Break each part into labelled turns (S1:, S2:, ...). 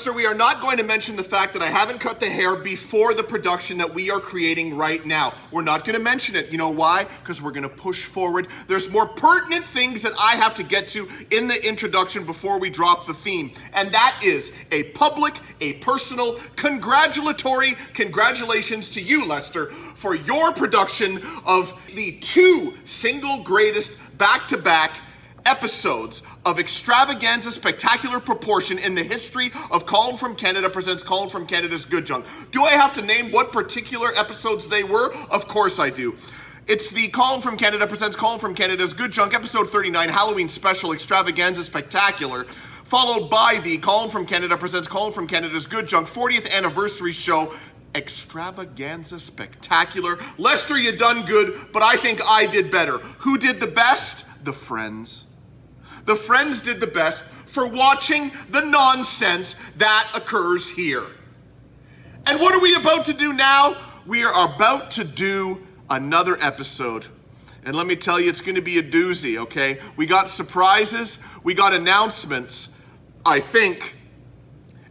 S1: Lester, we are not going to mention the fact that I haven't cut the hair before the production that we are creating right now. We're not going to mention it. You know why? Because we're going to push forward. There's more pertinent things that I have to get to in the introduction before we drop the theme. And that is a public, a personal, congratulations to you, Lester, for your production of the 2 single greatest back-to-back episodes of extravaganza spectacular proportion in the history of Colin from Canada presents Colin from Canada's Good Junk. Do I have to name what particular episodes they were? Of course I do. It's the Colin from Canada presents Colin from Canada's Good Junk, episode 39, Halloween special extravaganza spectacular, followed by the Colin from Canada presents Colin from Canada's Good Junk 40th anniversary show, extravaganza spectacular. Lester, you done good, but I think I did better. Who did the best? The Friends. The Friends did the best for watching the nonsense that occurs here. And what are we about to do now? We are about to do another episode. And let me tell you, it's going to be a doozy, okay? We got surprises, we got announcements, I think.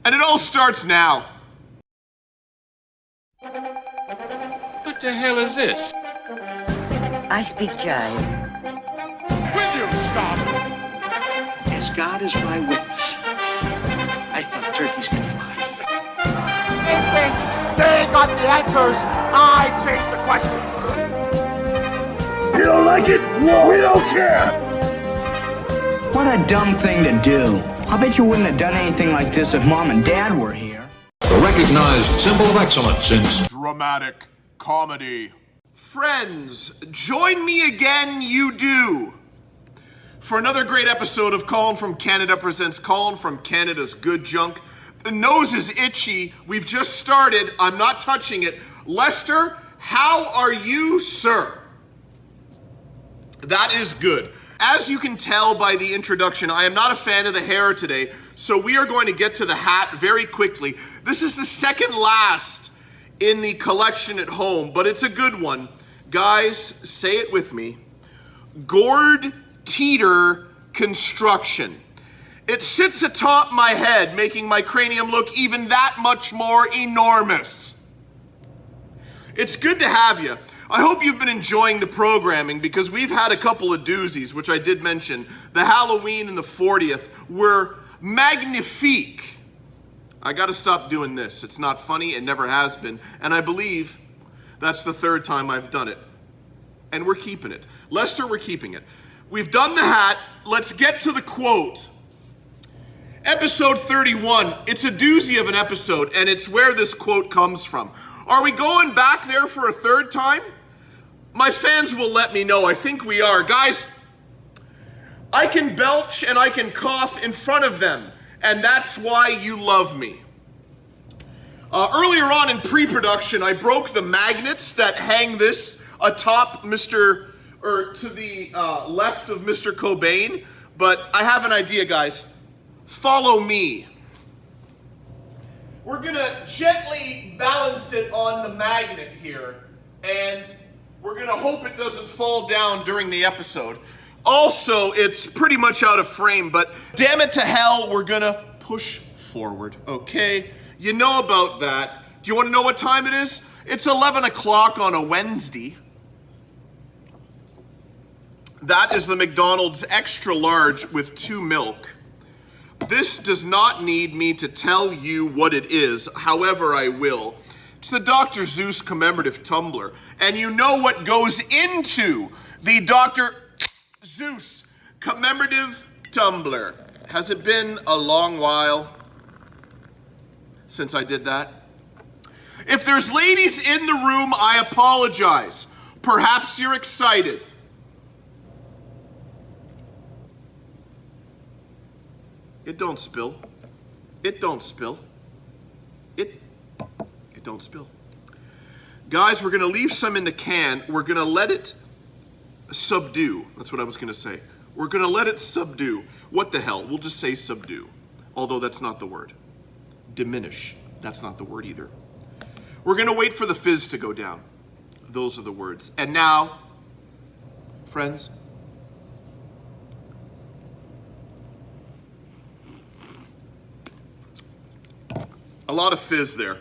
S1: And it all starts now.
S2: What the hell is this?
S3: I speak jive.
S2: Will you stop?
S4: As God is my witness, I thought turkeys could fly.
S5: They think they got the answers. I change the questions.
S6: You don't like it? We don't care.
S7: What a dumb thing to do. I bet you wouldn't have done anything like this if Mom and Dad were here.
S8: The recognized symbol of excellence in
S1: dramatic comedy. Friends, join me again, you do, for another great episode of Colin from Canada presents Colin from Canada's Good Junk. The nose is itchy. We've just started. I'm not touching it. Lester, how are you, sir? That is good. As you can tell by the introduction, I am not a fan of the hair today, so we are going to get to the hat very quickly. This is the second last in the collection at home, but it's a good one. Guys, say it with me. Gourd Teeter Construction. It sits atop my head, making my cranium look even that much more enormous. It's good to have you. I hope you've been enjoying the programming because we've had a couple of doozies, which I did mention. The Halloween and the 40th were magnifique. I gotta stop doing this. It's not funny, it never has been, and I believe that's the 3rd time I've done it. And we're keeping it. Lester, we're keeping it. We've done the hat. Let's get to the quote. Episode 31. It's a doozy of an episode, and it's where this quote comes from. Are we going back there for a 3rd time? My fans will let me know. I think we are. Guys, I can belch and I can cough in front of them, and that's why you love me. Earlier on in pre-production, I broke the magnets that hang this atop to the left of Mr. Cobain, but I have an idea, guys. Follow me. We're gonna gently balance it on the magnet here, and we're gonna hope it doesn't fall down during the episode. Also, it's pretty much out of frame, but damn it to hell, we're gonna push forward, okay? You know about that. Do you wanna know what time it is? It's 11 o'clock on a Wednesday. That is the McDonald's extra large with 2 milk. This does not need me to tell you what it is, however I will. It's the Dr. Zeus commemorative tumbler. And you know what goes into the Dr. Zeus commemorative tumbler. Has it been a long while since I did that? If there's ladies in the room, I apologize. Perhaps you're excited. It don't spill. It don't spill. It don't spill. Guys, we're gonna leave some in the can. We're gonna let it subdue. That's what I was gonna say. We're gonna let it subdue. What the hell? We'll just say subdue. Although that's not the word. Diminish. That's not the word either. We're gonna wait for the fizz to go down. Those are the words. And now, friends, A lot of fizz there.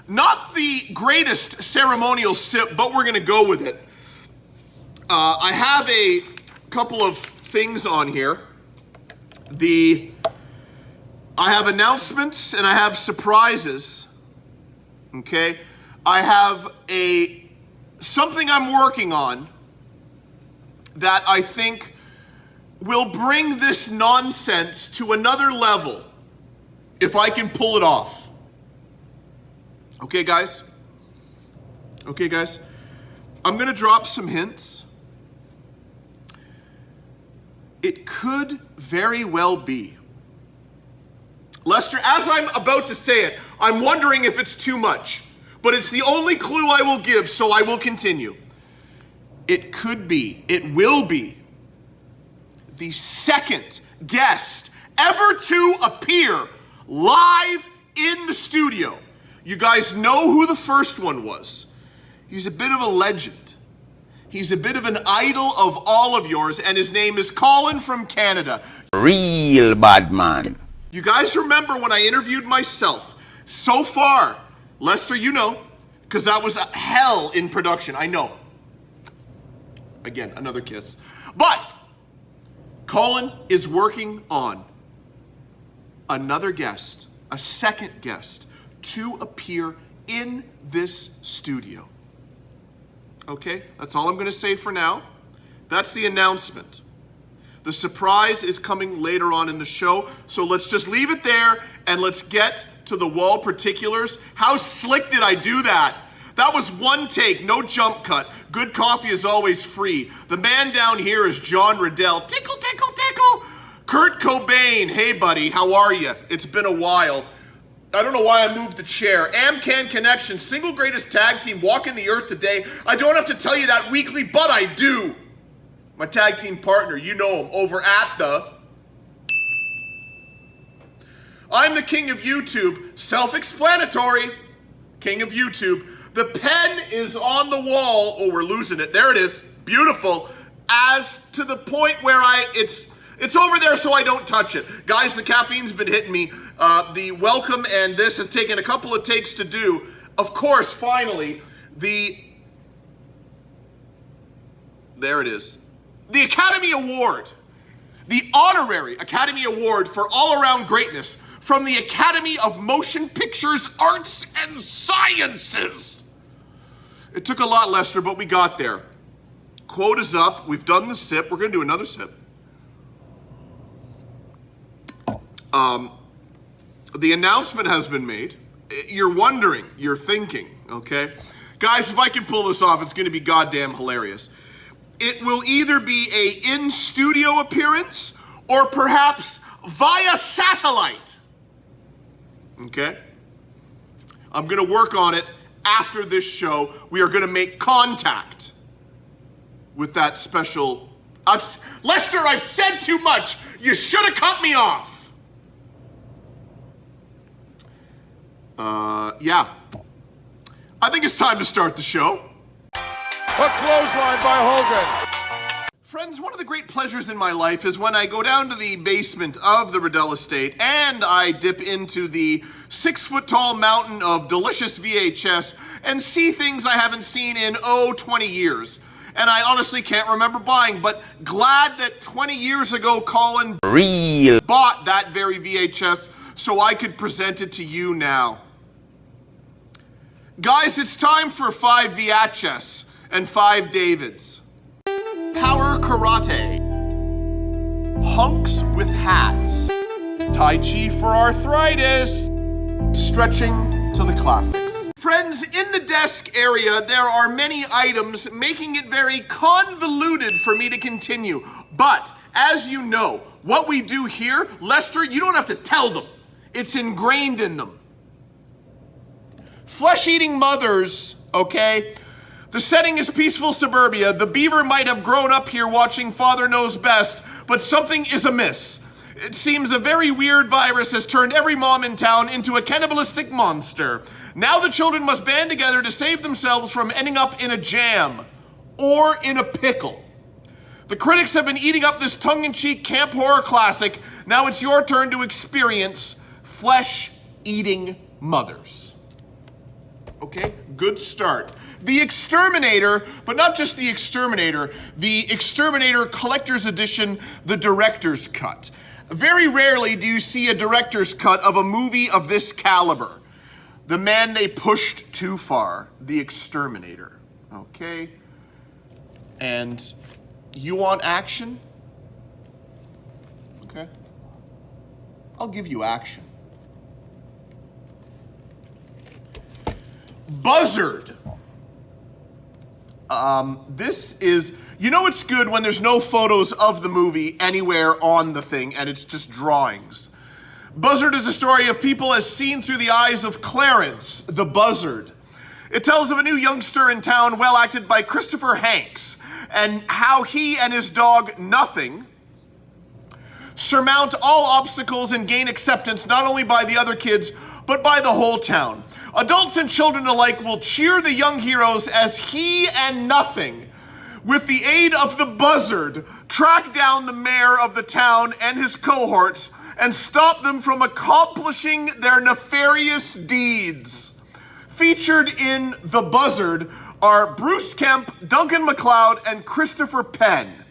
S1: Not the greatest ceremonial sip, but we're gonna go with it. I have a couple of things on here. I have announcements and I have surprises, okay? I have something I'm working on that I think will bring this nonsense to another level if I can pull it off. Okay, guys? Okay, guys? I'm gonna drop some hints. It could very well be. Lester, as I'm about to say it, I'm wondering if it's too much, but it's the only clue I will give, so I will continue. It could be, it will be, the second guest ever to appear live in the studio. You guys know who the first one was. He's a bit of a legend. He's a bit of an idol of all of yours, and his name is Colin from Canada.
S9: Real bad man.
S1: You guys remember when I interviewed myself? So far, Lester, you know, because that was hell in production, I know. Again, another kiss. But Colin is working on another guest, a second guest, to appear in this studio. Okay, that's all I'm gonna say for now. That's the announcement. The surprise is coming later on in the show, so let's just leave it there and let's get to the wall particulars. How slick did I do that? That was one take, no jump cut. Good coffee is always free. The man down here is John Riddell. Tickle, tickle, tickle. Kurt Cobain, hey buddy, how are you? It's been a while. I don't know why I moved the chair. AmCan Connection, single greatest tag team walking the earth today. I don't have to tell you that weekly, but I do. My tag team partner, you know him, over at the... I'm the king of YouTube, self-explanatory, king of YouTube. The pen is on the wall. Oh, we're losing it. There it is, beautiful. As to the point where it's over there so I don't touch it. Guys, the caffeine's been hitting me. The welcome and this has taken a couple of takes to do. Of course, finally, there it is. The Academy Award. The honorary Academy Award for all-around greatness from the Academy of Motion Pictures, Arts, and Sciences. It took a lot, Lester, but we got there. Quota's up. We've done the sip. We're going to do another sip. The announcement has been made. You're wondering, you're thinking, okay? Guys, if I can pull this off, it's going to be goddamn hilarious. It will either be a in-studio appearance or perhaps via satellite. Okay? I'm going to work on it after this show. We are going to make contact with that special... Lester, I've said too much. You should have cut me off. Yeah. I think it's time to start the show.
S2: A clothesline by Hogan.
S1: Friends, one of the great pleasures in my life is when I go down to the basement of the Riddell estate and I dip into the 6-foot-tall mountain of delicious VHS and see things I haven't seen in, 20 years. And I honestly can't remember buying, but glad that 20 years ago Colin bought that very VHS so I could present it to you now. Guys, it's time for 5 VHS and 5 Davids. Power Karate. Hunks with hats. Tai Chi for arthritis. Stretching to the classics. Friends, in the desk area, there are many items making it very convoluted for me to continue. But, as you know, what we do here, Lester, you don't have to tell them. It's ingrained in them. Flesh-eating mothers, okay? The setting is peaceful suburbia. The beaver might have grown up here watching Father Knows Best, but something is amiss. It seems a very weird virus has turned every mom in town into a cannibalistic monster. Now the children must band together to save themselves from ending up in a jam or in a pickle. The critics have been eating up this tongue-in-cheek camp horror classic. Now it's your turn to experience Flesh eating mothers. Okay, good start. The Exterminator, but not just the Exterminator Collector's Edition, the Director's Cut. Very rarely do you see a director's cut of a movie of this caliber. The man they pushed too far, the Exterminator. Okay? And you want action? Okay. I'll give you action. Buzzard. This is, you know it's good when there's no photos of the movie anywhere on the thing and it's just drawings. Buzzard is a story of people as seen through the eyes of Clarence, the Buzzard. It tells of a new youngster in town, well acted by Christopher Hanks, and how he and his dog, Nothing, surmount all obstacles and gain acceptance not only by the other kids, but by the whole town. Adults and children alike will cheer the young heroes as he and Nothing, with the aid of the Buzzard, track down the mayor of the town and his cohorts and stop them from accomplishing their nefarious deeds. Featured in The Buzzard are Bruce Kemp, Duncan MacLeod, and Christopher Penn.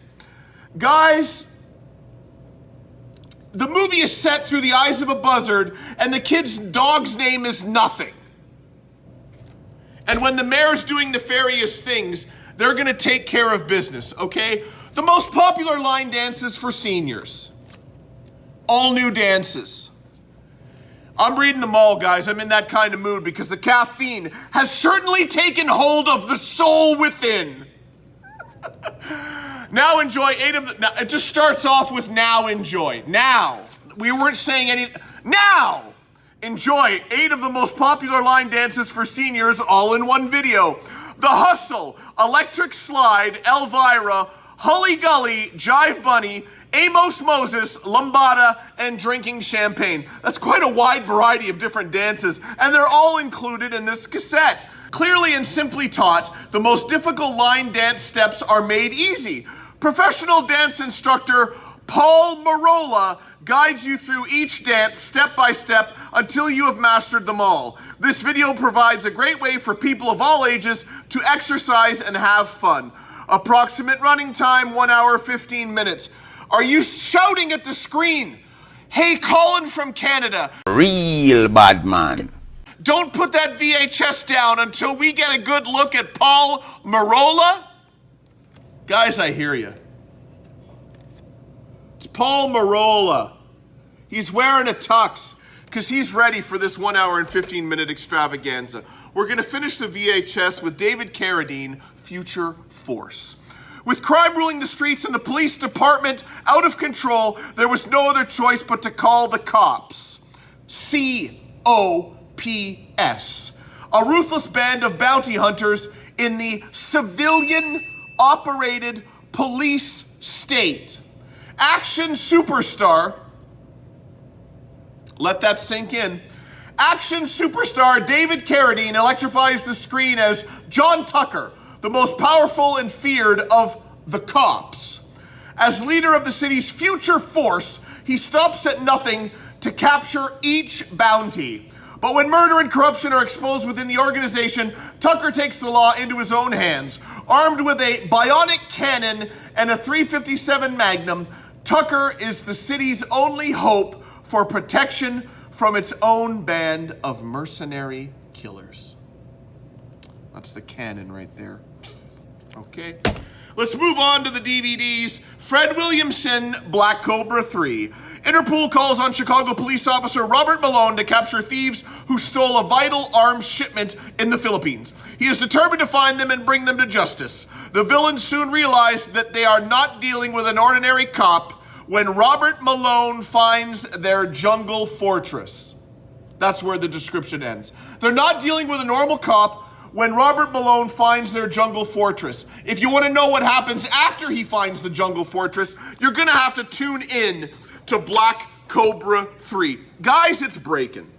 S1: Guys, the movie is set through the eyes of a buzzard, and the kid's dog's name is Nothing. And when the mayor's doing nefarious things, they're gonna take care of business, okay? The most popular line dances for seniors. All new dances. I'm reading them all, guys. I'm in that kind of mood because the caffeine has certainly taken hold of the soul within. Now enjoy 8 of the, now, it just starts off with now enjoy. Now. We weren't saying any, now! Enjoy 8 of the most popular line dances for seniors all in one video. The Hustle, Electric Slide, Elvira, Hully Gully, Jive Bunny, Amos Moses, Lambada, and Drinking Champagne. That's quite a wide variety of different dances, and they're all included in this cassette. Clearly and simply taught, the most difficult line dance steps are made easy. Professional dance instructor Paul Marola guides you through each dance step by step until you have mastered them all. This video provides a great way for people of all ages to exercise and have fun. Approximate running time, 1 hour, 15 minutes. Are you shouting at the screen? Hey, Colin from Canada.
S9: Real bad man.
S1: Don't put that VHS down until we get a good look at Paul Marola. Guys, I hear you. It's Paul Marola. He's wearing a tux because he's ready for this 1 hour and 15 minute extravaganza. We're gonna finish the VHS with David Carradine, Future Force. With crime ruling the streets and the police department out of control, there was no other choice but to call the cops. COPS. A ruthless band of bounty hunters in the civilian-operated police state. Action superstar, let that sink in. Action superstar David Carradine electrifies the screen as John Tucker, the most powerful and feared of the cops. As leader of the city's future force, he stops at nothing to capture each bounty. But when murder and corruption are exposed within the organization, Tucker takes the law into his own hands. Armed with a bionic cannon and a .357 Magnum, Tucker is the city's only hope for protection from its own band of mercenary killers. That's the cannon right there. Okay. Let's move on to the DVDs. Fred Williamson, Black Cobra 3. Interpol calls on Chicago police officer Robert Malone to capture thieves who stole a vital arms shipment in the Philippines. He is determined to find them and bring them to justice. The villains soon realize that they are not dealing with an ordinary cop when Robert Malone finds their jungle fortress. That's where the description ends. They're not dealing with a normal cop when Robert Malone finds their jungle fortress. If you want to know what happens after he finds the jungle fortress, you're gonna have to tune in to Black Cobra 3. Guys, it's breaking.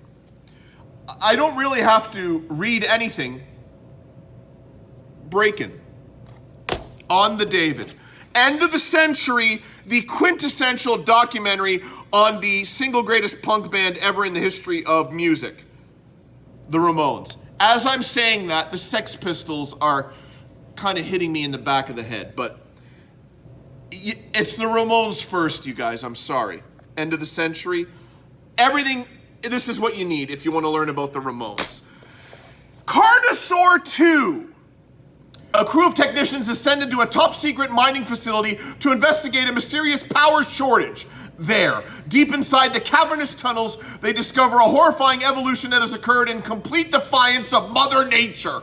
S1: I don't really have to read anything. Breaking. On the David. End of the Century, the quintessential documentary on the single greatest punk band ever in the history of music, the Ramones. As I'm saying that, the Sex Pistols are kind of hitting me in the back of the head, but it's the Ramones first, you guys. I'm sorry. End of the Century. Everything, this is what you need if you want to learn about the Ramones. Carnosaur 2. A crew of technicians ascended to a top-secret mining facility to investigate a mysterious power shortage. There, deep inside the cavernous tunnels, they discover a horrifying evolution that has occurred in complete defiance of Mother Nature.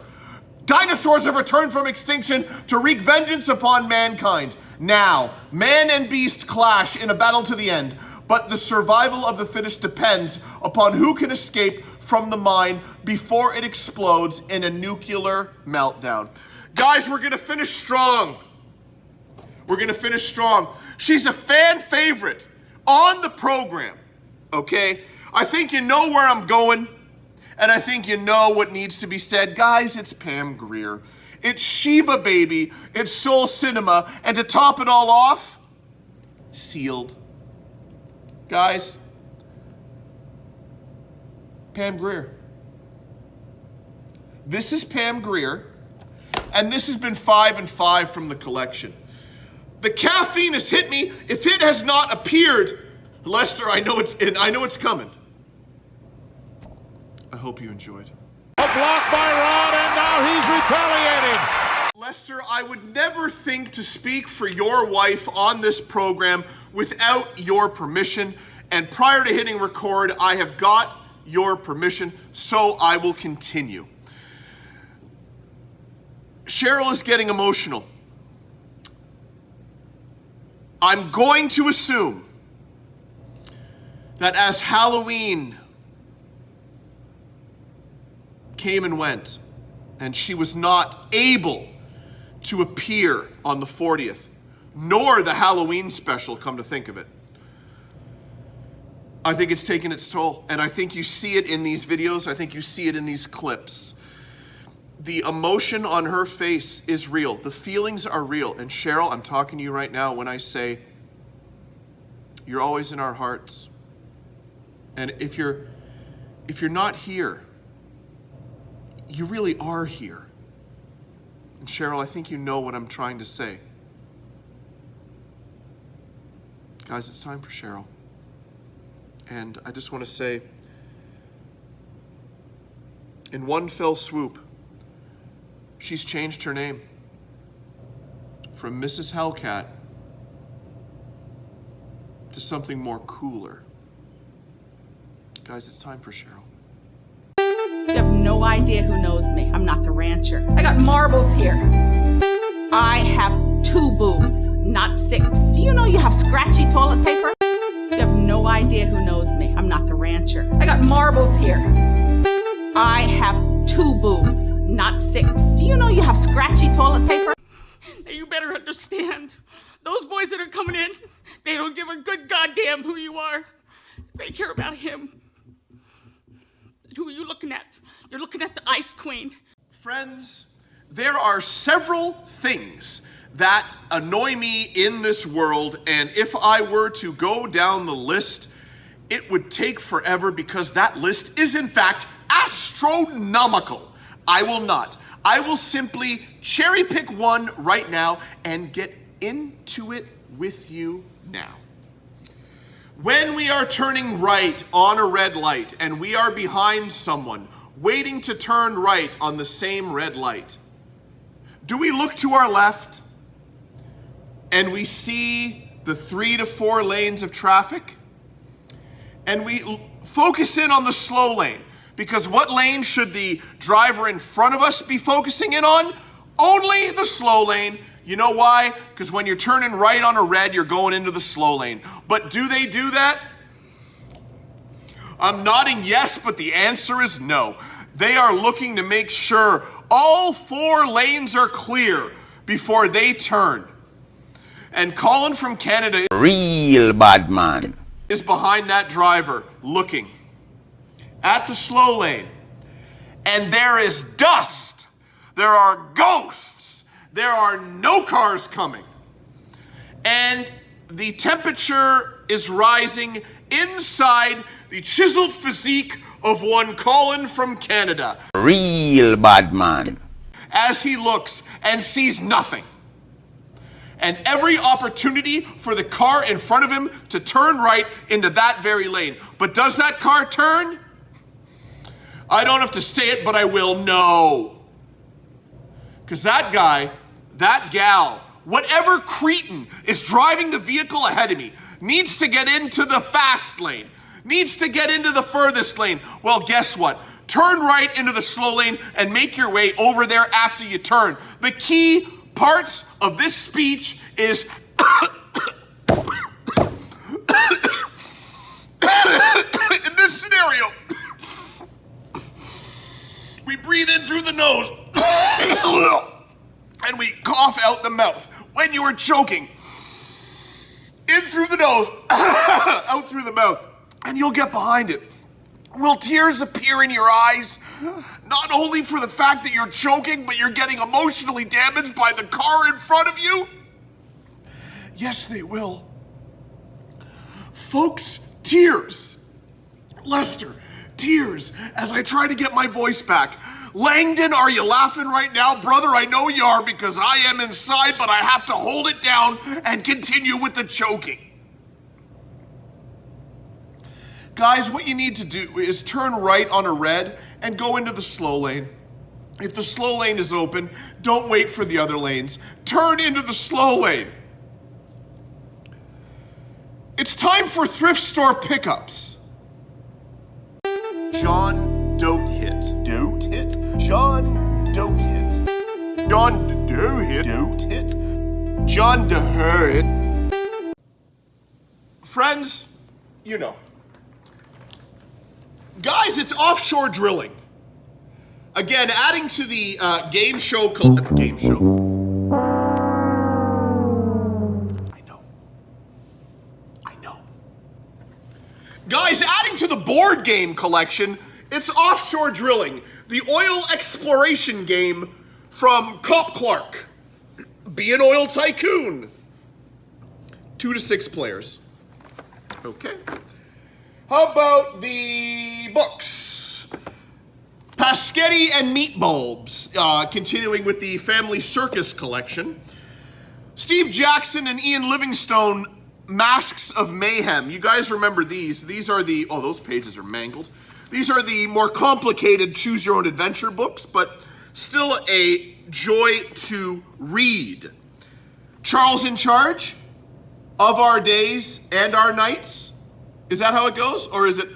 S1: Dinosaurs have returned from extinction to wreak vengeance upon mankind. Now, man and beast clash in a battle to the end, but the survival of the fittest depends upon who can escape from the mine before it explodes in a nuclear meltdown. Guys, we're gonna finish strong. We're gonna finish strong. She's a fan favorite on the program, okay? I think you know where I'm going, and I think you know what needs to be said. Guys, it's Pam Grier. It's Sheba Baby. It's Soul Cinema. And to top it all off, Sealed. Guys, Pam Grier. This is Pam Grier. And this has been 5 and 5 from the collection. The caffeine has hit me. If it has not appeared, Lester, I know it's coming. I hope you enjoyed.
S2: A block by Rod, and now he's retaliating.
S1: Lester, I would never think to speak for your wife on this program without your permission. And prior to hitting record, I have got your permission, so I will continue. Cheryl is getting emotional. I'm going to assume that as Halloween came and went, and she was not able to appear on the 40th, nor the Halloween special, come to think of it, I think it's taken its toll. And I think you see it in these videos. I think you see it in these clips. The emotion on her face is real. The feelings are real. And Cheryl, I'm talking to you right now when I say you're always in our hearts. And if you're not here, you really are here. And Cheryl, I think you know what I'm trying to say. Guys, it's time for Cheryl. And I just want to say, in one fell swoop, she's changed her name from Mrs. Hellcat to something more cooler. Guys, it's time for Cheryl.
S10: You have no idea who knows me. I'm not the rancher. I got marbles here. I have 2 boobs, not 6. Do you know you have scratchy toilet paper? You have no idea who knows me. I'm not the rancher. I got marbles here. I have 2 boobs, not 6. Do you know you have scratchy toilet paper? Now you better understand. Those boys that are coming in, they don't give a good goddamn who you are. They care about him. Who are you looking at? You're looking at the Ice Queen.
S1: Friends, there are several things that annoy me in this world, and if I were to go down the list, it would take forever because that list is in fact astronomical. I will not. I will simply cherry pick one right now and get into it with you now. When we are turning right on a red light and we are behind someone waiting to turn right on the same red light, do we look to our left and we see the 3 to 4 lanes of traffic? And we focus in on the slow lane, because what lane should the driver in front of us be focusing in on? Only the slow lane. You know why? Because when you're turning right on a red, you're going into the slow lane. But do they do that? I'm nodding yes, but the answer is no. They are looking to make sure all 4 lanes are clear before they turn. And Colin from Canada,
S9: Real bad man,
S1: is behind that driver looking at the slow lane. And there is dust. There are ghosts. There are no cars coming. and the temperature is rising inside the chiseled physique of one Colin from Canada.
S9: Real bad man.
S1: As he looks and sees nothing. And every opportunity for the car in front of him to turn right into that very lane. But does that car turn? I don't have to say it, but I will. No. Because that guy, that gal, whatever cretin is driving the vehicle ahead of me needs to get into the fast lane, needs to get into the furthest lane. Well, guess what? Turn right into the slow lane and make your way over there after you turn. The key parts of this speech is in this scenario, we breathe in through the nose and we cough out the mouth. When you are choking, in through the nose, out through the mouth, and you'll get behind it. Will tears appear in your eyes? Not only for the fact that you're choking, but you're getting emotionally damaged by the car in front of you? Yes, they will. Folks, tears. Lester, tears as I try to get my voice back. Langdon, are you laughing right now? Brother, I know you are because I am inside, but I have to hold it down and continue with the choking. Guys, what you need to do is turn right on a red and go into the slow lane. If the slow lane is open, don't wait for the other lanes. Turn into the slow lane. It's time for thrift store pickups. John Dote Hit. Dote Hit? John Dote Hit. John Dote Hit. Dote Hit. John Dote Hit. Friends, you know. Guys, it's offshore drilling. Again, adding to the game show. I know. Guys, adding to the board game collection, it's offshore drilling. The oil exploration game from Cop Clark. Be an oil tycoon. 2 to 6 players. Okay. How about the books? Paschetti and Meat Bulbs, continuing with the Family Circus collection. Steve Jackson and Ian Livingstone, Masks of Mayhem. You guys remember these. These are the, oh, those pages are mangled. These are the more complicated Choose Your Own Adventure books, but still a joy to read. Charles in Charge, Of Our Days and Our Nights. Is that how it goes? Or is it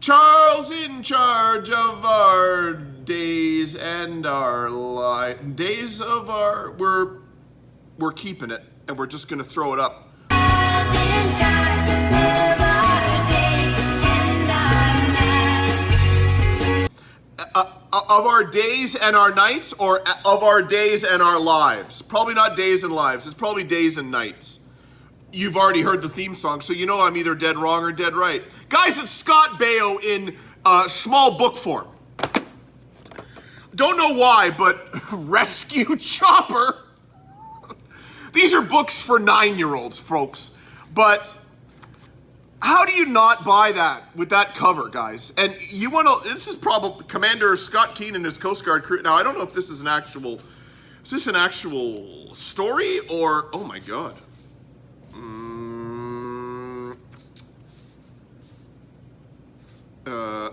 S1: Charles in charge of our days and our life? Days of our... We're keeping it, and we're just going to throw it up. Charles in charge of our days and our nights. Of our days and our nights, or of our days and our lives? Probably not days and lives. It's probably days and nights. You've already heard the theme song, so you know I'm either dead wrong or dead right. Guys, it's Scott Baio in small book form. Don't know why, but Rescue Chopper. These are books for 9-year-olds, folks. But how do you not buy that with that cover, guys? And you want to, this is probably Commander Scott Keen and his Coast Guard crew. Now, I don't know if this is an actual, is this an actual story or, oh my God.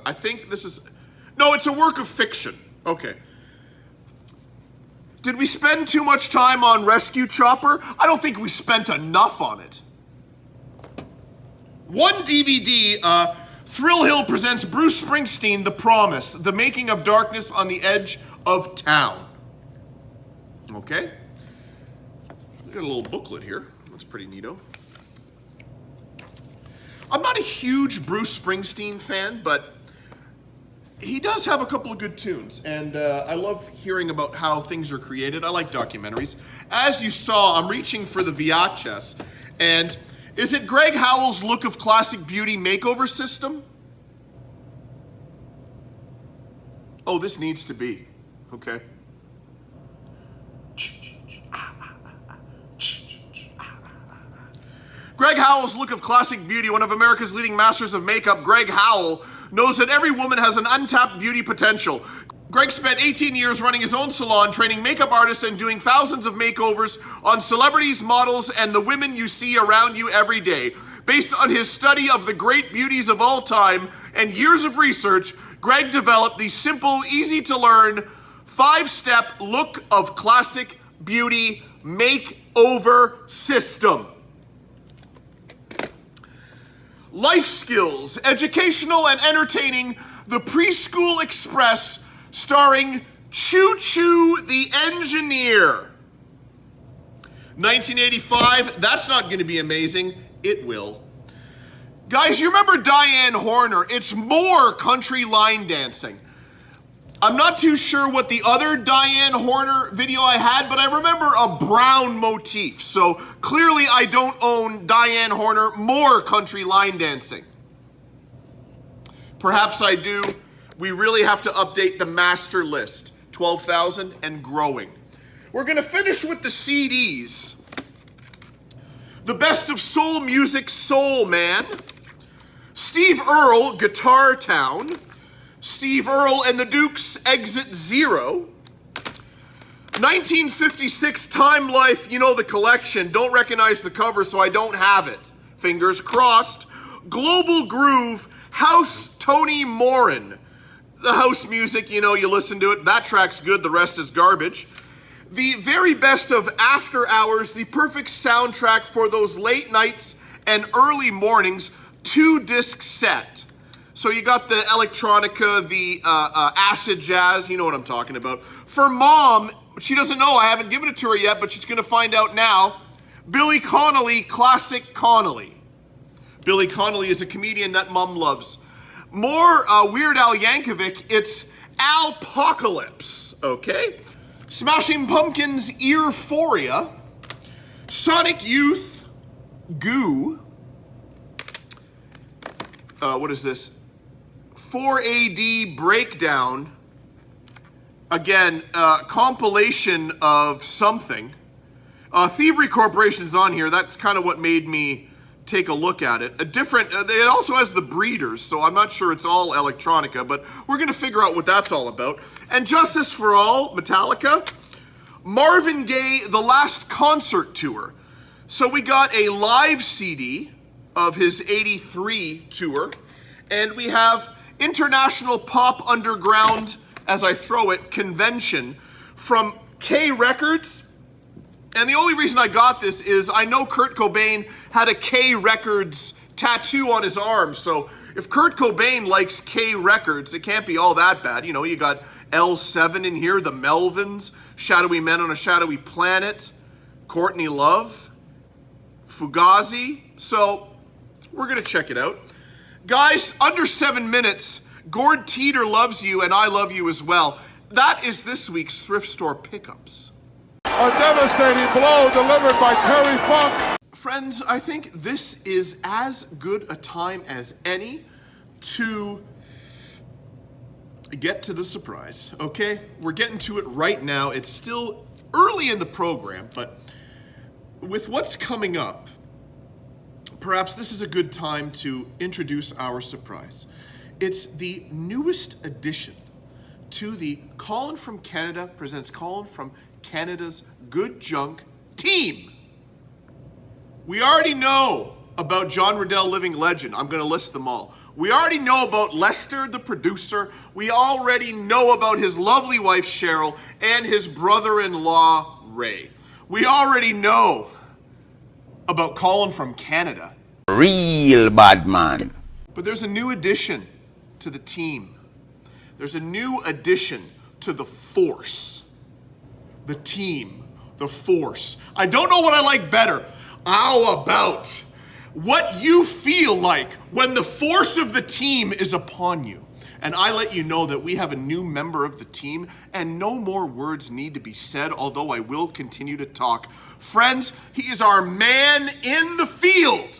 S1: I think this is, no, it's a work of fiction. Okay. Did we spend too much time on Rescue Chopper? I don't think we spent enough on it. One DVD, Thrill Hill presents Bruce Springsteen, The Promise, The Making of Darkness on the Edge of Town. Okay. We got a little booklet here. That's pretty neato. I'm not a huge Bruce Springsteen fan, but he does have a couple of good tunes, and I love hearing about how things are created. I like documentaries. As you saw, I'm reaching for the VHS, and is it Greg Howell's Look of Classic Beauty makeover system? Oh, this needs to be, okay. Greg Howell's look of classic beauty, one of America's leading masters of makeup, Greg Howell, knows that every woman has an untapped beauty potential. Greg spent 18 years running his own salon, training makeup artists and doing thousands of makeovers on celebrities, models, and the women you see around you every day. Based on his study of the great beauties of all time and years of research, Greg developed the simple, easy-to-learn, 5-step look of classic beauty makeover system. Life skills, educational and entertaining, the Preschool Express, starring Choo Choo the Engineer. 1985, that's not going to be amazing. It will. Guys, you remember Diane Horner? It's more country line dancing. I'm not too sure what the other Diane Horner video I had, but I remember a brown motif. So clearly I don't own Diane Horner more country line dancing. Perhaps I do. We really have to update the master list. 12,000 and growing. We're going to finish with the CDs. The Best of Soul Music, Soul Man. Steve Earle, Guitar Town. Steve Earle and the Dukes, Exit Zero. 1956 Time Life, you know the collection. Don't recognize the cover, so I don't have it. Fingers crossed. Global Groove, House Tony Morin. The house music, you know, you listen to it. That track's good, the rest is garbage. The very best of After Hours, the perfect soundtrack for those late nights and early mornings, 2-disc set. So you got the electronica, the acid jazz, you know what I'm talking about. For Mom, she doesn't know, I haven't given it to her yet, but she's gonna find out now. Billy Connolly, Classic Connolly. Billy Connolly is a comedian that Mom loves. More Weird Al Yankovic, it's Alpocalypse, okay? Smashing Pumpkins, Earphoria. Sonic Youth, Goo. What is this? 4AD Breakdown. Again, compilation of something. Thievery Corporation's on here. That's kind of what made me take a look at it. It also has the Breeders, so I'm not sure it's all electronica, but we're gonna figure out what that's all about. And Justice for All, Metallica. Marvin Gaye, The Last Concert Tour. So we got a live CD of his 83 tour, and we have International Pop Underground, as I throw it, convention from K Records. And the only reason I got this is I know Kurt Cobain had a K Records tattoo on his arm. So if Kurt Cobain likes K Records, it can't be all that bad. You know, you got L7 in here, the Melvins, Shadowy Men on a Shadowy Planet, Courtney Love, Fugazi. So we're going to check it out. Guys, under 7 minutes, Gord Teeter loves you and I love you as well. That is this week's Thrift Store Pickups.
S2: A devastating blow delivered by Terry Funk.
S1: Friends, I think this is as good a time as any to get to the surprise, okay? We're getting to it right now. It's still early in the program, but with what's coming up, perhaps this is a good time to introduce our surprise. It's the newest addition to the Colin from Canada presents Colin from Canada's Good Junk team. We already know about John Riddell, Living Legend. I'm going to list them all. We already know about Lester, the producer. We already know about his lovely wife, Cheryl, and his brother-in-law, Ray. We already know about Colin from Canada.
S9: Real bad man.
S1: But there's a new addition to the team. There's a new addition to the force. The team, the force. I don't know what I like better. How about what you feel like when the force of the team is upon you? And I let you know that we have a new member of the team and no more words need to be said, although I will continue to talk. Friends, he is our man in the field,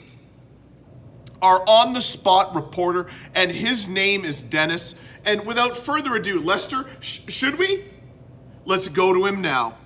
S1: our on-the-spot reporter, and his name is Dennis. And without further ado, Lester, should we? Let's go to him now.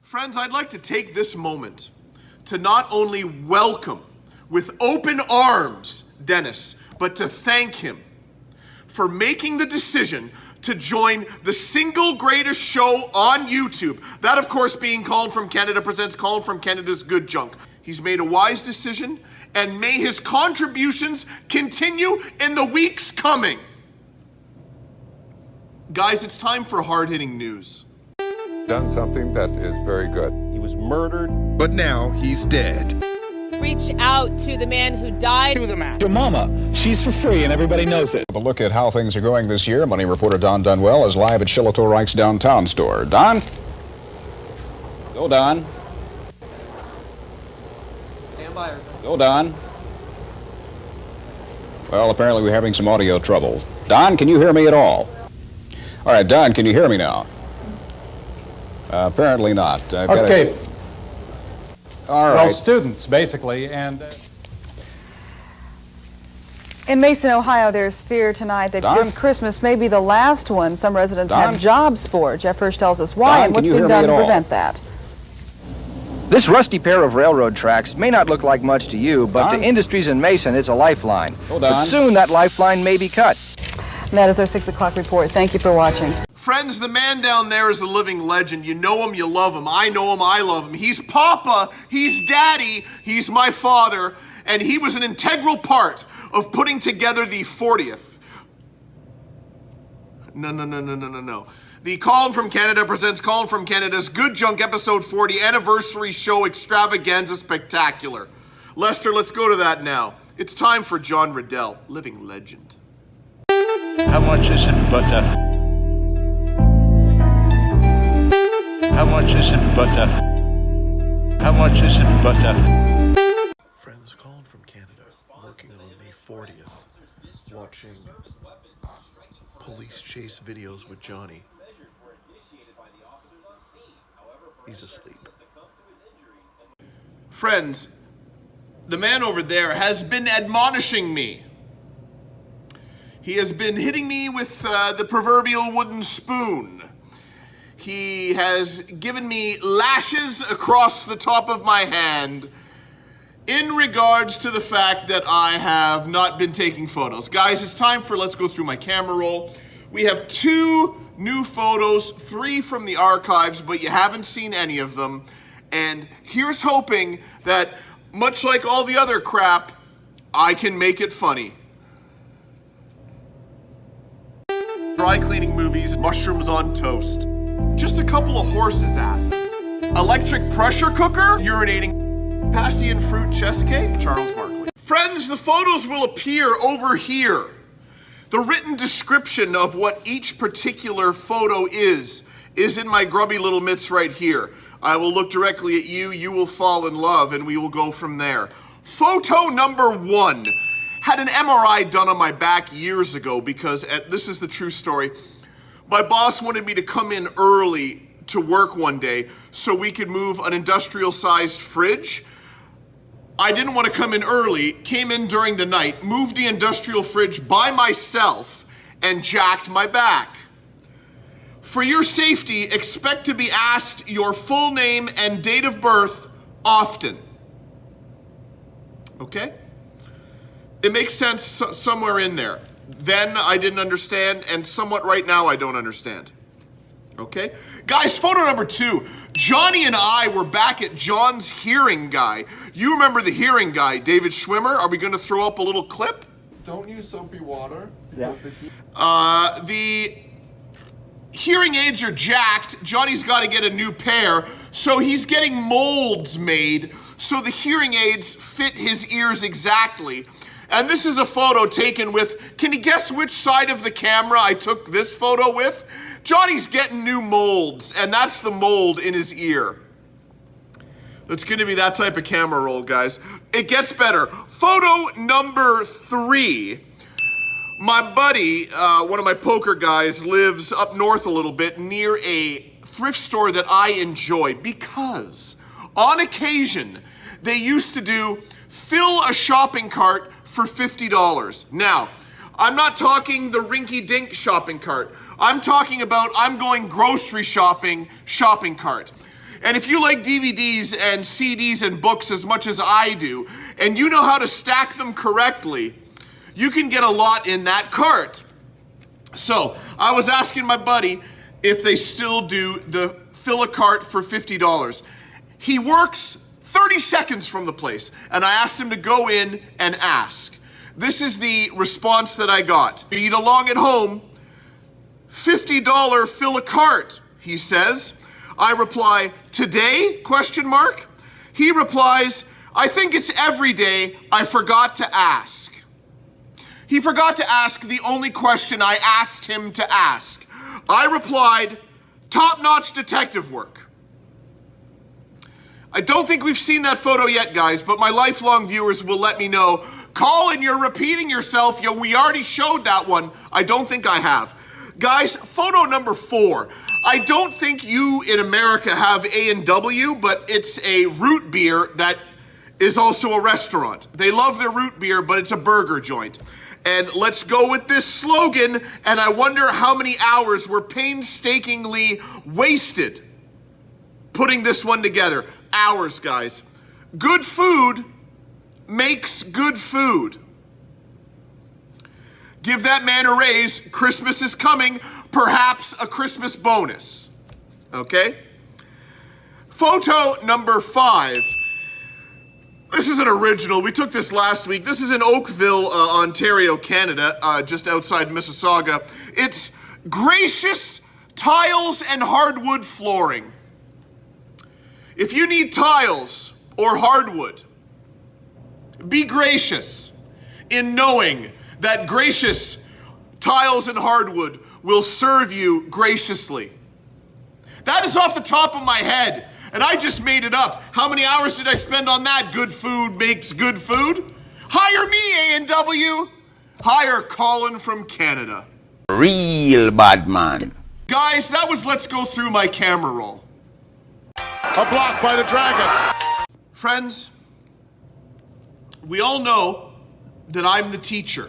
S1: Friends, I'd like to take this moment to not only welcome with open arms Dennis, but to thank him for making the decision to join the single greatest show on YouTube. That, of course, being Colin from Canada presents Colin from Canada's Good Junk. He's made a wise decision, and may his contributions continue in the weeks coming. Guys, it's time for hard-hitting news.
S11: Done something that is very good.
S12: He was murdered,
S2: but now he's dead.
S13: Reach out to the man who died.
S2: To the man. Your mama. She's for free and everybody knows it.
S14: A look at how things are going this year. Money reporter Don Dunwell is live at Shiloh Reich's downtown store. Don? Go, Don.
S15: Stand by.
S14: Go, Don. Well, apparently we're having some audio trouble. Don, can you hear me at all? All right, Don, can you hear me now? Apparently not.
S16: Okay.
S14: All right.
S16: Well, students, basically, and...
S17: In Mason, Ohio, there's fear tonight that this Christmas may be the last one some residents have jobs for. Jeff Hirsch tells us why and what's being done to prevent that.
S18: This rusty pair of railroad tracks may not look like much to you, but to industries in Mason, it's a lifeline. But soon that lifeline may be cut.
S17: And that is our 6 o'clock report. Thank you for watching.
S1: Friends, the man down there is a living legend. You know him, you love him. I know him, I love him. He's Papa, he's Daddy, he's my father, and he was an integral part of putting together the 40th. No. The Colin from Canada presents Colin from Canada's Good Junk Episode 40 Anniversary Show Extravaganza Spectacular. Lester, let's go to that now. It's time for John Riddell, living legend.
S19: How much is in butter? How much is in butter? How much is in butter?
S1: Friends, Colin from Canada, working on the 40th, watching police chase videos with Johnny. He's asleep. Friends, the man over there has been admonishing me. He has been hitting me with the proverbial wooden spoon. He has given me lashes across the top of my hand in regards to the fact that I have not been taking photos. Guys, it's time for let's go through my camera roll. We have 2 new photos, 3 from the archives, but you haven't seen any of them. And here's hoping that, much like all the other crap, I can make it funny. Dry cleaning movies, mushrooms on toast. Just a couple of horses' asses. Electric pressure cooker, urinating. Passion fruit chest cake, Charles Barkley. Friends, the photos will appear over here. The written description of what each particular photo is in my grubby little mitts right here. I will look directly at you, you will fall in love, and we will go from there. Photo number 1. Had an MRI done on my back years ago because, this is the true story, my boss wanted me to come in early to work one day so we could move an industrial-sized fridge. I didn't want to come in early, came in during the night, moved the industrial fridge by myself, and jacked my back. For your safety, expect to be asked your full name and date of birth often. Okay? It makes sense somewhere in there. Then I didn't understand, and somewhat right now I don't understand. Okay? Guys, photo number 2. Johnny and I were back at John's hearing guy. You remember the hearing guy, David Schwimmer? Are we going to throw up a little clip?
S20: Don't use soapy water. Yeah.
S1: The hearing aids are jacked. Johnny's got to get a new pair, so he's getting molds made so the hearing aids fit his ears exactly. And this is a photo taken with, can you guess which side of the camera I took this photo with? Johnny's getting new molds, and that's the mold in his ear. It's going to be that type of camera roll, guys. It gets better. Photo number 3. My buddy, one of my poker guys, lives up north a little bit near a thrift store that I enjoy because on occasion they used to do fill a shopping cart for $50. Now, I'm not talking the rinky-dink shopping cart. I'm talking about I'm going grocery shopping cart. And if you like DVDs and CDs and books as much as I do, and you know how to stack them correctly, you can get a lot in that cart. So I was asking my buddy if they still do the fill a cart for $50. He works 30 seconds from the place, and I asked him to go in and ask. This is the response that I got. Eat along at home, $50 fill a cart, he says. I reply, today, question mark? He replies, I think it's every day, I forgot to ask. He forgot to ask the only question I asked him to ask. I replied, top-notch detective work. I don't think we've seen that photo yet, guys, but my lifelong viewers will let me know. Colin, you're repeating yourself. We already showed that one. I don't think I have. Guys, photo number 4. I don't think you in America have A&W, but it's a root beer that is also a restaurant. They love their root beer, but it's a burger joint. And let's go with this slogan, and I wonder how many hours were painstakingly wasted putting this one together. Hours, guys. Good food makes good food. Give that man a raise. Christmas is coming. Perhaps a Christmas bonus. Okay? Photo number 5. This is an original. We took this last week. This is in Oakville, Ontario, Canada, just outside Mississauga. It's gracious tiles and hardwood flooring. If you need tiles or hardwood, be gracious in knowing that gracious tiles and hardwood will serve you graciously. That is off the top of my head, and I just made it up. How many hours did I spend on that? Good food makes good food. Hire me, A&W. Hire Colin from Canada.
S9: Real bad man.
S1: Guys, that was Let's Go Through My Camera Roll.
S2: A block by the Dragon.
S1: Friends, we all know that I'm the teacher.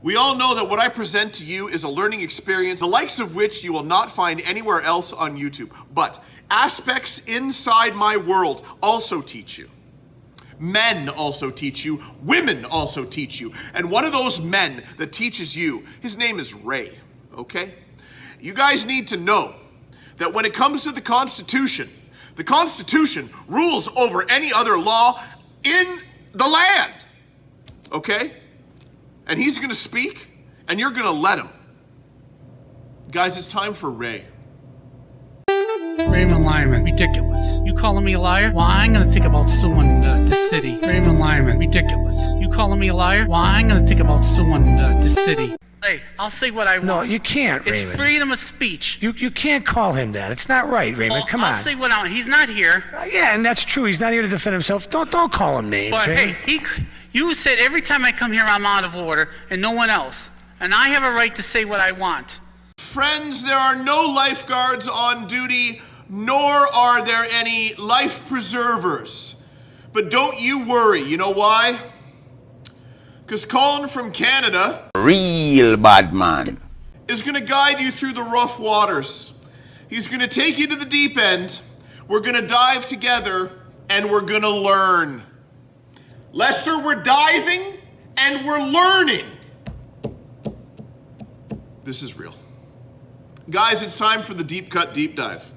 S1: We all know that what I present to you is a learning experience, the likes of which you will not find anywhere else on YouTube. But aspects inside my world also teach you. Men also teach you. Women also teach you. And one of those men that teaches you, his name is Ray, okay? You guys need to know that when it comes to the Constitution rules over any other law in the land, okay? And he's gonna speak, and you're gonna let him. Guys, it's time for Ray.
S12: Raymond Lyman, ridiculous. You calling me a liar? Well, I ain't gonna think about suing the city. Raymond Lyman, ridiculous. You calling me a liar? Well, I ain't gonna think about suing the city. Hey, I'll say what I want.
S15: No, you can't, Raymond.
S12: It's freedom of speech.
S15: You can't call him that. It's not right, Raymond. Come on.
S12: I'll say what I want. He's not here.
S15: Yeah, and that's true. He's not here to defend himself. Don't call him names,
S12: But
S15: Raymond.
S12: hey, you said every time I come here I'm out of order and no one else. And I have a right to say what I want.
S1: Friends, there are no lifeguards on duty, nor are there any life preservers. But don't you worry. You know why? Because Colin from Canada,
S9: real bad man,
S1: is going to guide you through the rough waters. He's going to take you to the deep end. We're going to dive together, and we're going to learn. Lester, we're diving, and we're learning. This is real. Guys, it's time for the Deep Cut Deep Dive.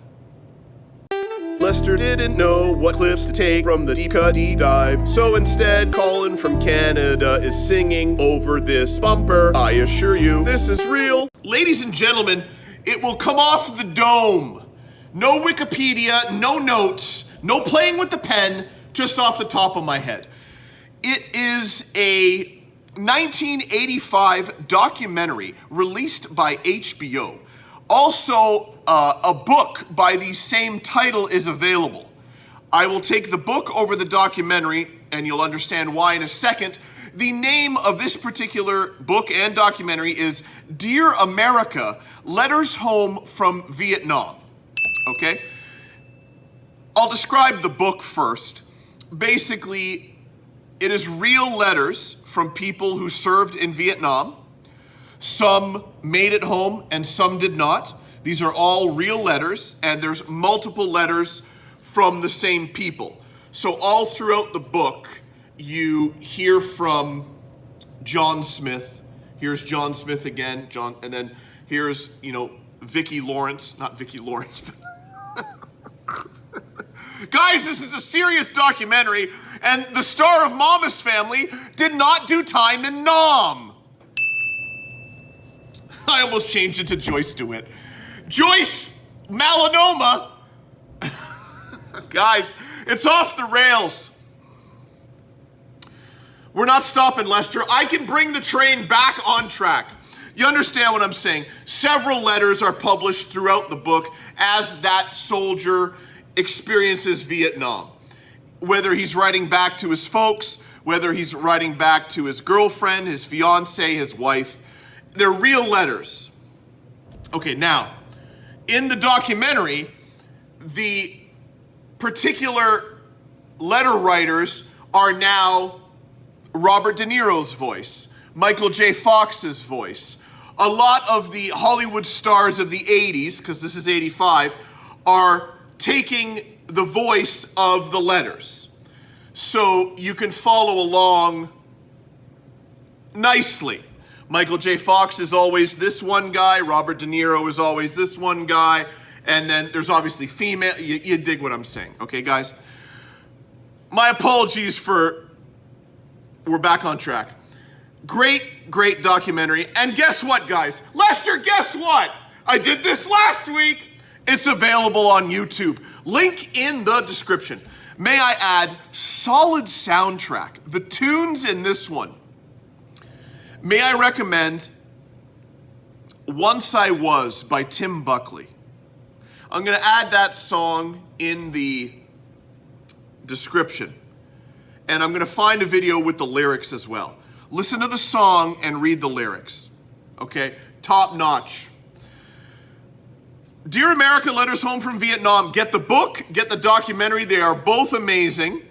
S1: Lester didn't know what clips to take from the Deep Cut Deep Dive, so instead, Colin from Canada is singing over this bumper. I assure you, this is real. Ladies and gentlemen, it will come off the dome. No Wikipedia, no notes, no playing with the pen, just off the top of my head. It is a 1985 documentary released by HBO. Also, a book by the same title is available. I will take the book over the documentary, and you'll understand why in a second. The name of this particular book and documentary is Dear America, Letters Home from Vietnam. Okay? I'll describe the book first. Basically, it is real letters from people who served in Vietnam. Some made it home and some did not. These are all real letters, and there's multiple letters from the same people. So all throughout the book, you hear from John Smith. Here's John Smith again, and then here's, Vicki Lawrence, not Vicki Lawrence, but guys, this is a serious documentary, and the star of Mama's Family did not do time in Nam. I almost changed it to Joyce DeWitt. Joyce Melanoma. Guys, it's off the rails. We're not stopping, Lester. I can bring the train back on track. You understand what I'm saying? Several letters are published throughout the book as that soldier experiences Vietnam. Whether he's writing back to his folks, whether he's writing back to his girlfriend, his fiance, his wife, they're real letters. Okay, now, in the documentary, the particular letter writers are now Robert De Niro's voice, Michael J. Fox's voice. A lot of the Hollywood stars of the 80s, because this is 85, are taking the voice of the letters. So you can follow along nicely. Michael J. Fox is always this one guy, Robert De Niro is always this one guy, and then there's obviously female, you dig what I'm saying, okay guys? My apologies for, we're back on track. Great documentary, and guess what guys? Lester, guess what? I did this last week. It's available on YouTube. Link in the description. May I add, solid soundtrack. The tunes in this one. May I recommend Once I Was by Tim Buckley. I'm going to add that song in the description. And I'm going to find a video with the lyrics as well. Listen to the song and read the lyrics. Okay? Top notch. Dear America, Letters Home from Vietnam. Get the book, get the documentary. They are both amazing.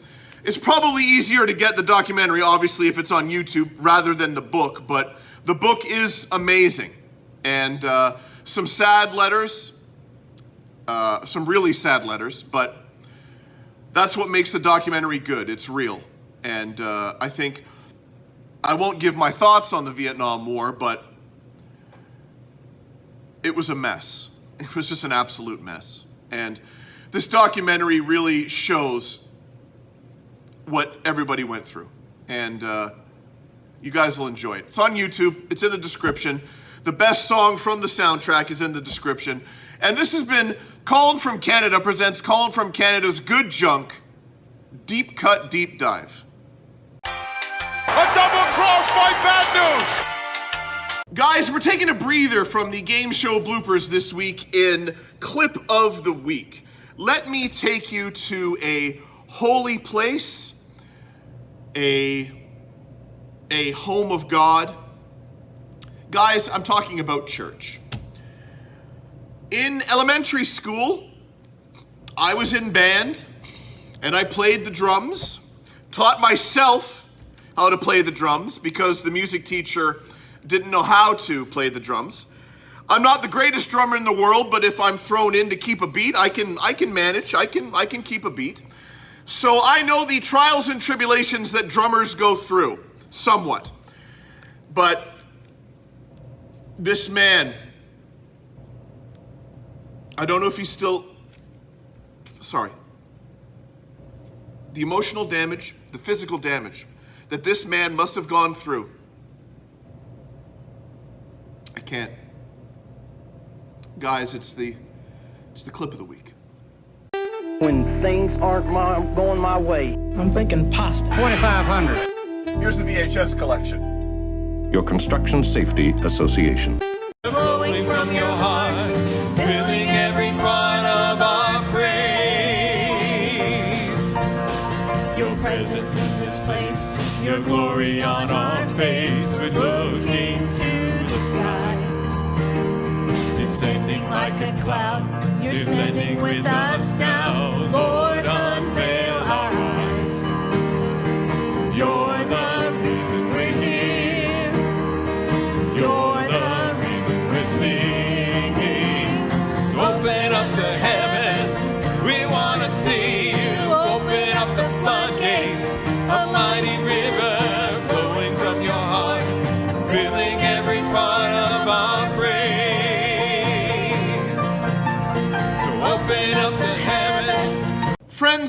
S1: It's probably easier to get the documentary, obviously, if it's on YouTube, rather than the book, but the book is amazing. And some sad letters, some really sad letters, but that's what makes the documentary good. It's real. And I think, I won't give my thoughts on the Vietnam War, but it was a mess. It was just an absolute mess. And this documentary really shows what everybody went through. And you guys will enjoy it. It's on YouTube. It's in the description. The best song from the soundtrack is in the description. And this has been Colin from Canada presents Colin from Canada's Good Junk Deep Cut Deep Dive.
S2: A double cross by Bad News!
S1: Guys, we're taking a breather from the game show bloopers this week in Clip of the Week. Let me take you to a holy place, a home of God. Guys, I'm talking about church. In elementary school, I was in band, and I played the drums, taught myself how to play the drums because the music teacher didn't know how to play the drums. I'm not the greatest drummer in the world, but if I'm thrown in to keep a beat, I can manage. I can keep a beat. So I know the trials and tribulations that drummers go through, somewhat. But this man, I don't know if he's still, sorry. The emotional damage, the physical damage that this man must have gone through. I can't. Guys, it's the clip of the week.
S21: When things aren't going my way, I'm thinking pasta. 2,500.
S1: Here's the VHS collection.
S8: Your Construction Safety Association.
S2: Flowing from your heart, filling every part of our praise. Your presence in this place, your glory on our face. We're looking to the sky. Descending like a cloud, you're standing with us now. Lord, unveil our eyes. You're the reason we're here. You're the reason we're singing.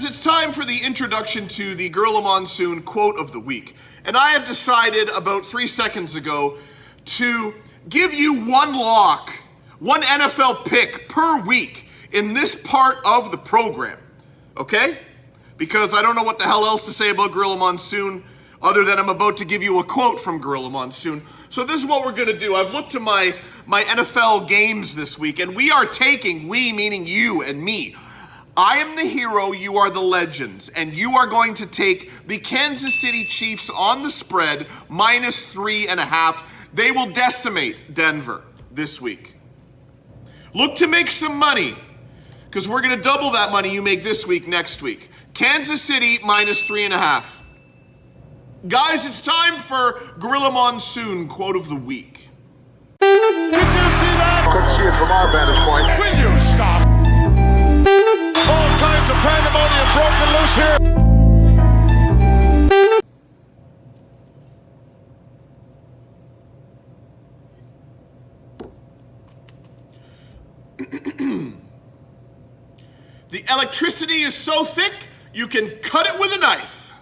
S1: it's time for the introduction to the Gorilla Monsoon quote of the week. And I have decided about 3 seconds ago to give you one lock, one NFL pick per week in this part of the program, okay? Because I don't know what the hell else to say about Gorilla Monsoon other than I'm about to give you a quote from Gorilla Monsoon. So this is what we're gonna do. I've looked to my NFL games this week, and we are taking, we meaning you and me, I am the hero, you are the legends, and you are going to take the Kansas City Chiefs on the spread, -3.5. They will decimate Denver this week. Look to make some money, because we're going to double that money you make this week next week. Kansas City -3.5. Guys, it's time for Gorilla Monsoon quote of the week.
S5: Did you see that?
S6: Couldn't see it from our vantage point.
S5: Will you stop? All kinds of pandemonium broken loose here.
S1: The electricity is so thick, you can cut it with a knife.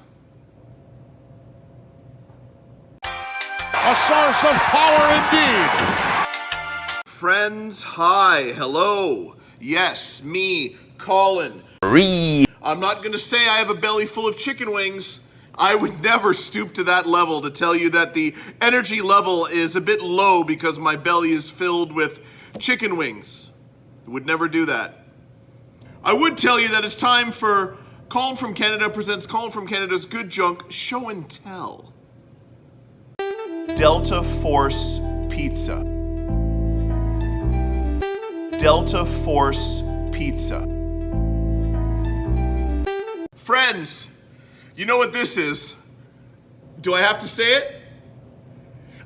S5: A source of power indeed.
S1: Friends, hi, hello. Yes, me, Colin. I'm not gonna say I have a belly full of chicken wings. I would never stoop to that level to tell you that the energy level is a bit low because my belly is filled with chicken wings. I would never do that. I would tell you that it's time for Colin from Canada presents Colin from Canada's Good Junk Show and Tell. Delta Force Pizza. Delta Force Pizza. Friends, you know what this is? Do I have to say it?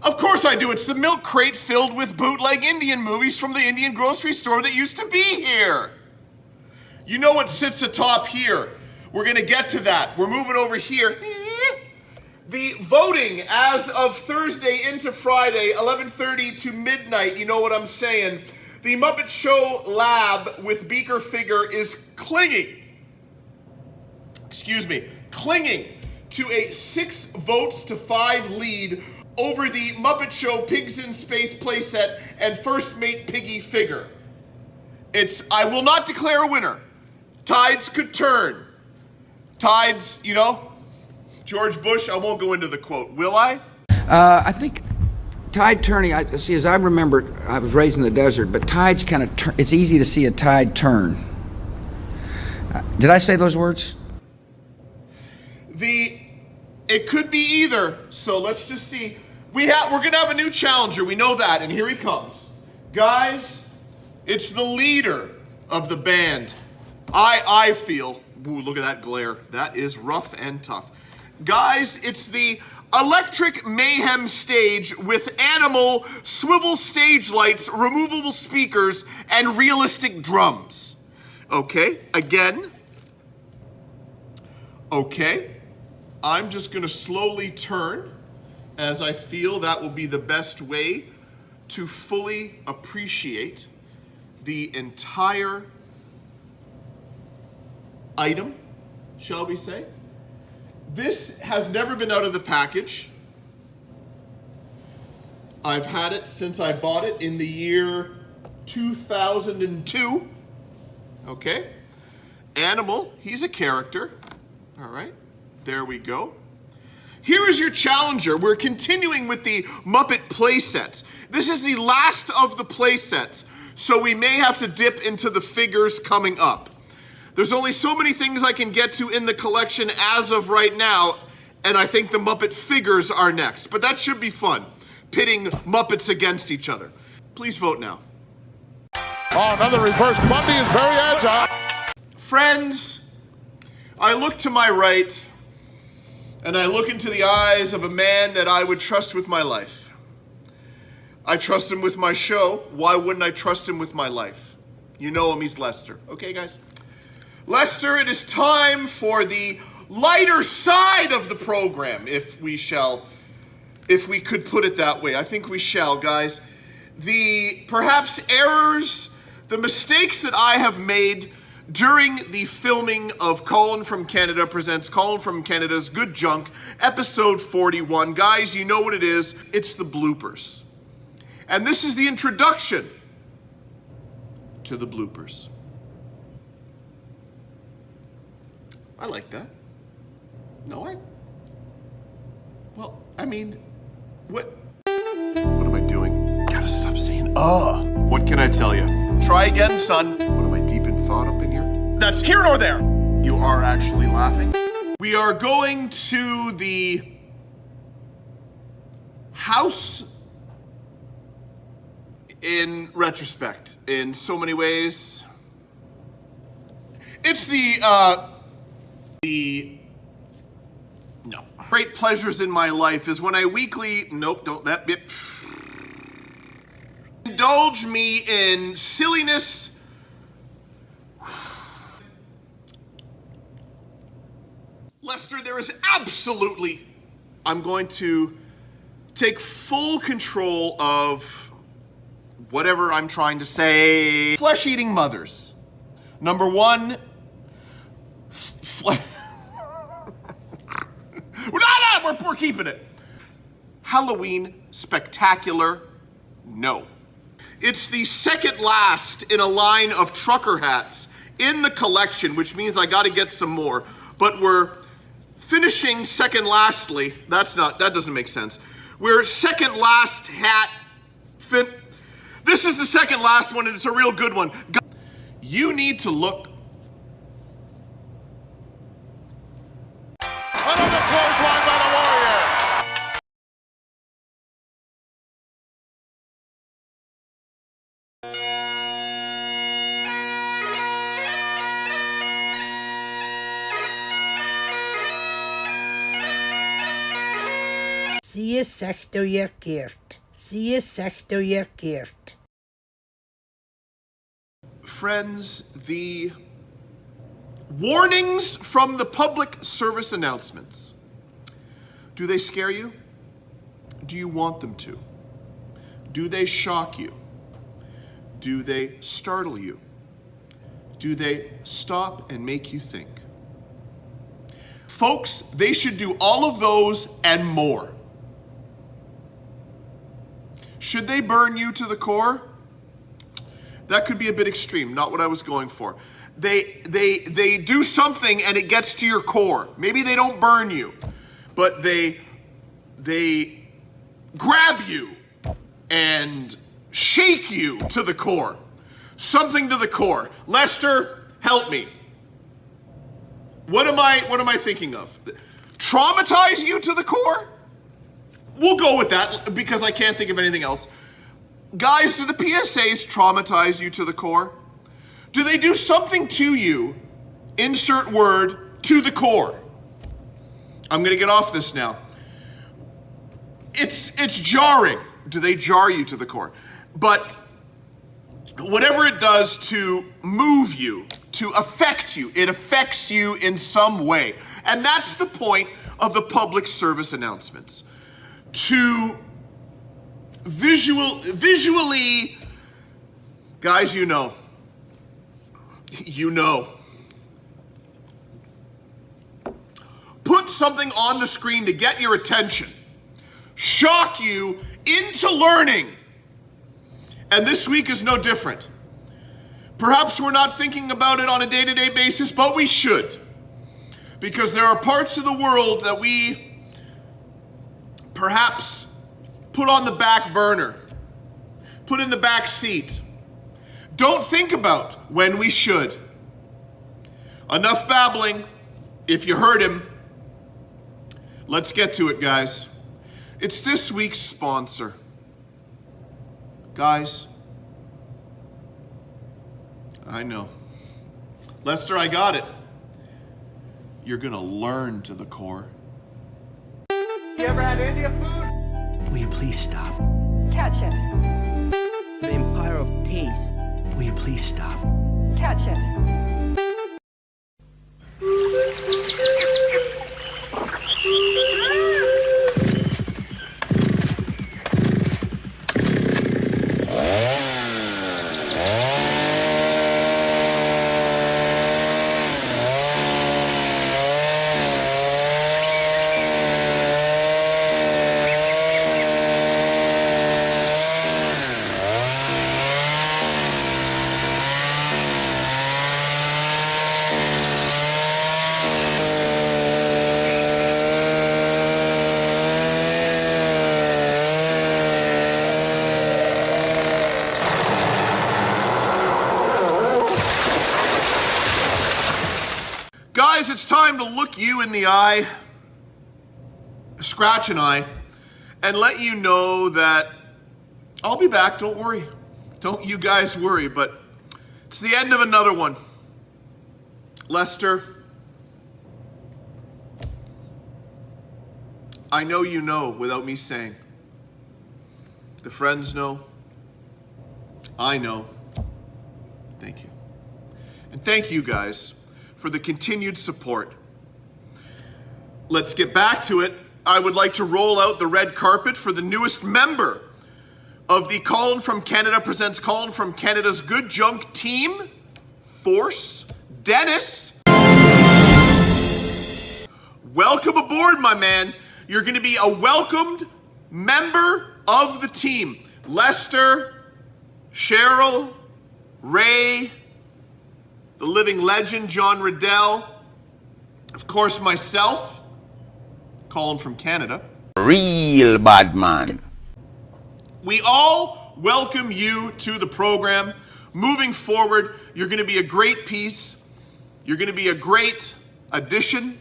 S1: Of course I do. It's the milk crate filled with bootleg Indian movies from the Indian grocery store that used to be here. You know what sits atop here. We're gonna get to that. We're moving over here. The voting as of Thursday into Friday, 11:30 to midnight, you know what I'm saying. The Muppet Show lab with Beaker Figure is clinging to a 6 votes to 5 lead over the Muppet Show Pigs in Space playset and First Mate Piggy figure. I will not declare a winner. Tides could turn. Tides, you know, George Bush, I won't go into the quote, will I?
S3: I think tide turning, as I remember, I was raised in the desert, but tides kind of turn, it's easy to see a tide turn. Did I say those words?
S1: It could be either, so let's just see. We're gonna have a new challenger, we know that, and here he comes. Guys, it's the leader of the band. I feel, ooh, look at that glare. That is rough and tough. Guys, it's the Electric Mayhem stage with animal swivel stage lights, removable speakers, and realistic drums. Okay, again. Okay, I'm just gonna slowly turn as I feel that will be the best way to fully appreciate the entire item, shall we say. This has never been out of the package. I've had it since I bought it in the year 2002. Okay. Animal, he's a character. All right, there we go. Here is your challenger. We're continuing with the Muppet playsets. This is the last of the playsets, so we may have to dip into the figures coming up. There's only so many things I can get to in the collection as of right now, and I think the Muppet figures are next. But that should be fun, pitting Muppets against each other. Please vote now.
S5: Oh, another reverse. Bundy is very agile.
S1: Friends, I look to my right, and I look into the eyes of a man that I would trust with my life. I trust him with my show. Why wouldn't I trust him with my life? You know him, he's Lester. Okay, guys? Lester, it is time for the lighter side of the program, if we could put it that way. I think we shall, guys. The perhaps errors, the mistakes that I have made during the filming of Colin from Canada presents Colin from Canada's Good Junk, episode 41. Guys, you know what it is. It's the bloopers. And this is the introduction to the bloopers. I like that. No, well, I mean, what am I doing? Gotta stop saying, What can I tell you? Try again, son. What am I deep in thought up in here? That's here nor there. You are actually laughing. We are going to the house in retrospect, in so many ways. It's no. Great pleasures in my life is when I weekly, nope, don't, that bit. Indulge me in silliness. Lester, there is absolutely, I'm going to take full control of whatever I'm trying to say. Flesh-eating mothers. Number one, we're keeping it. Halloween spectacular, no. It's the second last in a line of trucker hats in the collection, which means I gotta get some more. But we're finishing second lastly. That doesn't make sense. We're second last hat. This is the second last one, and it's a real good one. You need to look.
S5: Another clothesline by the Warrior.
S4: Sie is sagt og gjør gert. Sie is sagt og gjør gert.
S1: Friends, the warnings from the public service announcements. Do they scare you? Do you want them to? Do they shock you? Do they startle you? Do they stop and make you think? Folks, they should do all of those and more. Should they burn you to the core? That could be a bit extreme, not what I was going for. They do something and it gets to your core. Maybe they don't burn you, but they grab you and shake you to the core. Something to the core. Lester, help me. What am I thinking of? Traumatize you to the core? We'll go with that because I can't think of anything else. Guys, do the PSAs traumatize you to the core? Do they do something to you, insert word, to the core? I'm gonna get off this now. It's jarring. Do they jar you to the core? But whatever it does to move you, to affect you, it affects you in some way. And that's the point of the public service announcements. To visually, guys, you know, put something on the screen to get your attention, shock you into learning. And this week is no different. Perhaps we're not thinking about it on a day-to-day basis, but we should. Because there are parts of the world that we perhaps put on the back burner, put in the back seat, don't think about when we should. Enough babbling. If you heard him, let's get to it, guys. It's this week's sponsor. Guys, I know. Lester, I got it. You're gonna learn to the core.
S5: You ever had India food?
S22: Will you please stop?
S17: Catch it.
S22: The Empire of Taste. Will you please stop?
S17: Catch it.
S1: look you in the eye, scratch an eye, and let you know that I'll be back, don't worry. Don't you guys worry, but it's the end of another one. Lester, I know you know without me saying. The friends know. I know. Thank you. And thank you guys for the continued support. Let's get back to it. I would like to roll out the red carpet for the newest member of the Colin from Canada presents Colin from Canada's Good Junk Team Force, Dennis. Welcome aboard, my man. You're going to be a welcomed member of the team. Lester, Cheryl, Ray, the living legend, John Riddell, of course, myself, Colin from Canada.
S9: Real bad man.
S1: We all welcome you to the program. Moving forward, you're going to be a great piece. You're going to be a great addition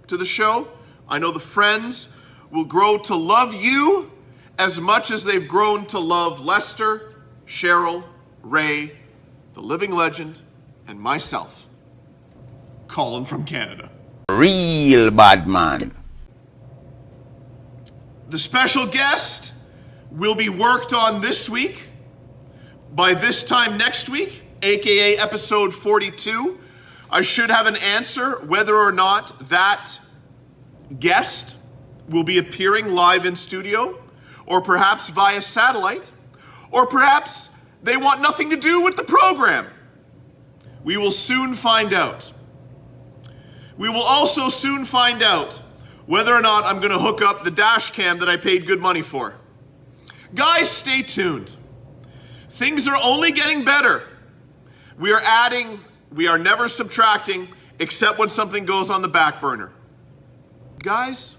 S1: to the show. I know the friends will grow to love you as much as they've grown to love Lester, Cheryl, Ray, the living legend, and myself, Colin from Canada.
S9: Real bad man.
S1: The special guest will be worked on this week. By this time next week, aka episode 42, I should have an answer whether or not that guest will be appearing live in studio, or perhaps via satellite, or perhaps they want nothing to do with the program. We will soon find out. We will also soon find out whether or not I'm going to hook up the dash cam that I paid good money for. Guys, stay tuned. Things are only getting better. We are adding, we are never subtracting, except when something goes on the back burner. Guys,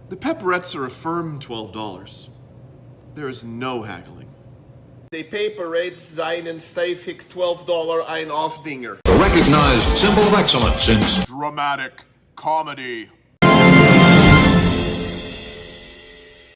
S1: the pepperettes are a firm $12. There is no haggling. Die Paperette seinen stijfig $12 ein Aufdinger.
S7: A recognized symbol of excellence in
S1: dramatic comedy.